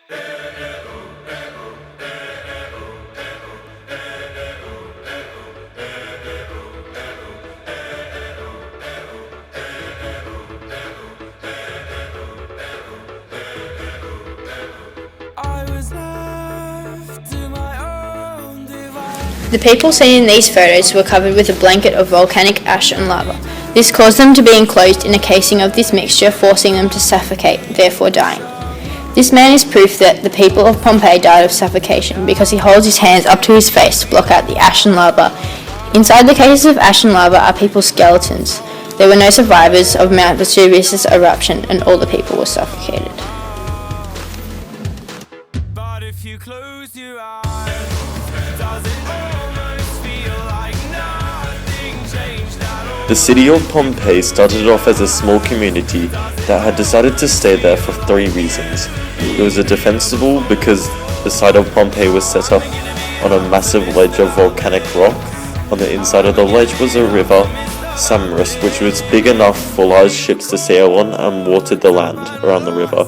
The people seen in these photos were covered with a blanket of volcanic ash and lava. This caused them to be enclosed in a casing of this mixture, forcing them to suffocate, therefore dying. This man is proof that the people of Pompeii died of suffocation because he holds his hands up to his face to block out the ash and lava. Inside the cases of ash and lava are people's skeletons. There were no survivors of Mount Vesuvius' eruption, and all the people were suffocated. But if you close your eyes, does it almost feel like nothing changed at all? The city of Pompeii started off as a small community that had decided to stay there for 3 reasons. It was a defensible because the site of Pompeii was set up on a massive ledge of volcanic rock. On the inside of the ledge was a river, Samrus, which was big enough for large ships to sail on and watered the land around the river.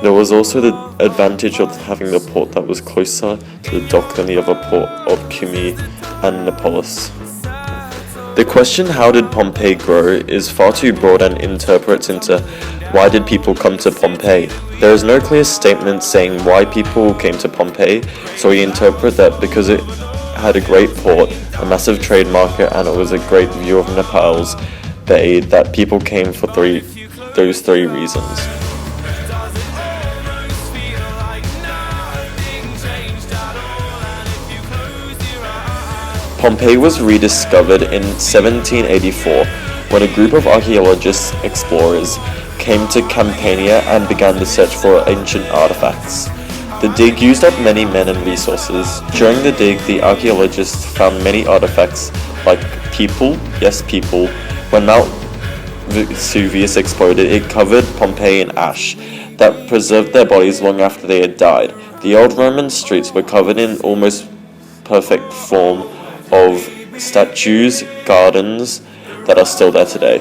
There was also the advantage of having the port that was closer to the dock than the other port of Cumae and Neapolis. The question, how did Pompeii grow, is far too broad and interprets into why did people come to Pompeii. There is no clear statement saying why people came to Pompeii, so we interpret that because it had a great port, a massive trade market, and it was a great view of Nepal's bay, that people came for those three reasons. Pompeii was rediscovered in 1784 when a group of archaeologists explorers came to Campania and began the search for ancient artifacts. The dig used up many men and resources. During the dig, the archaeologists found many artifacts like people. When Mount Vesuvius exploded, it covered Pompeii in ash that preserved their bodies long after they had died. The old Roman streets were covered in almost perfect form of statues, gardens that are still there today.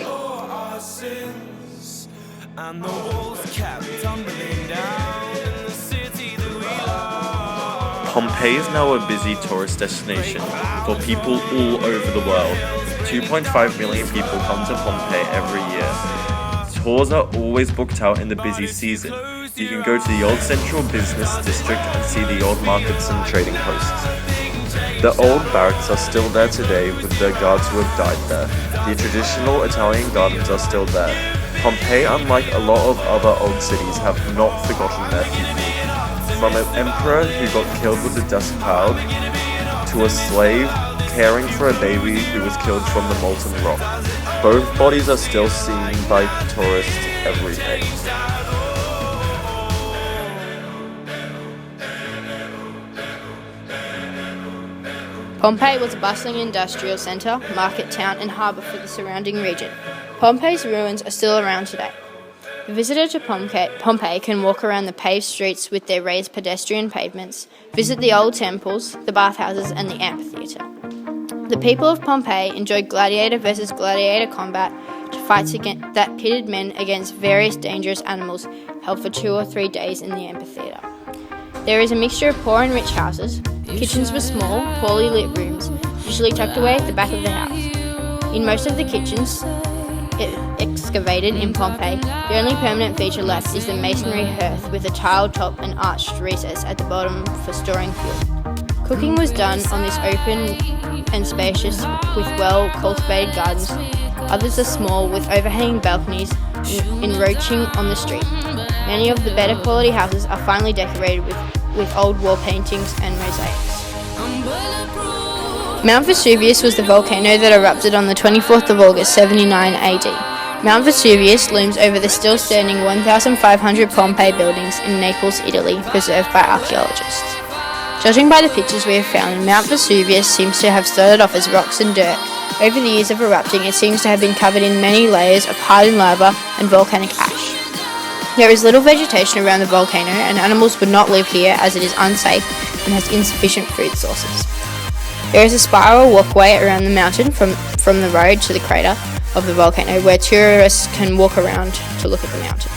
Pompeii is now a busy tourist destination for people all over the world. 2.5 million people come to Pompeii every year. Tours are always booked out in the busy season. You can go to the old central business district and see the old markets and trading posts. The old barracks are still there today with their guards who have died there. The traditional Italian gardens are still there. Pompeii, unlike a lot of other old cities, have not forgotten their people. From an emperor who got killed with a dust cloud, to a slave caring for a baby who was killed from the molten rock. Both bodies are still seen by tourists every day. Pompeii was a bustling industrial centre, market town and harbour for the surrounding region. Pompeii's ruins are still around today. The visitor to Pompeii can walk around the paved streets with their raised pedestrian pavements, visit the old temples, the bathhouses and the amphitheatre. The people of Pompeii enjoyed gladiator versus gladiator combat, fights that pitted men against various dangerous animals held for 2 or 3 days in the amphitheatre. There is a mixture of poor and rich houses. Kitchens were small, poorly lit rooms, usually tucked away at the back of the house. In most of the kitchens excavated in Pompeii, the only permanent feature left is the masonry hearth with a tiled top and arched recess at the bottom for storing fuel. Cooking was done on this open and spacious with well-cultivated gardens. Others are small with overhanging balconies encroaching on the street. Many of the better quality houses are finely decorated with old wall paintings and mosaics. Mount Vesuvius was the volcano that erupted on the 24th of August 79 AD. Mount Vesuvius looms over the still standing 1,500 Pompeii buildings in Naples, Italy, preserved by archaeologists. Judging by the pictures we have found, Mount Vesuvius seems to have started off as rocks and dirt. Over the years of erupting, it seems to have been covered in many layers of hardened lava and volcanic ash. There is little vegetation around the volcano, and animals would not live here as it is unsafe and has insufficient food sources. There is a spiral walkway around the mountain from the road to the crater of the volcano where tourists can walk around to look at the mountain.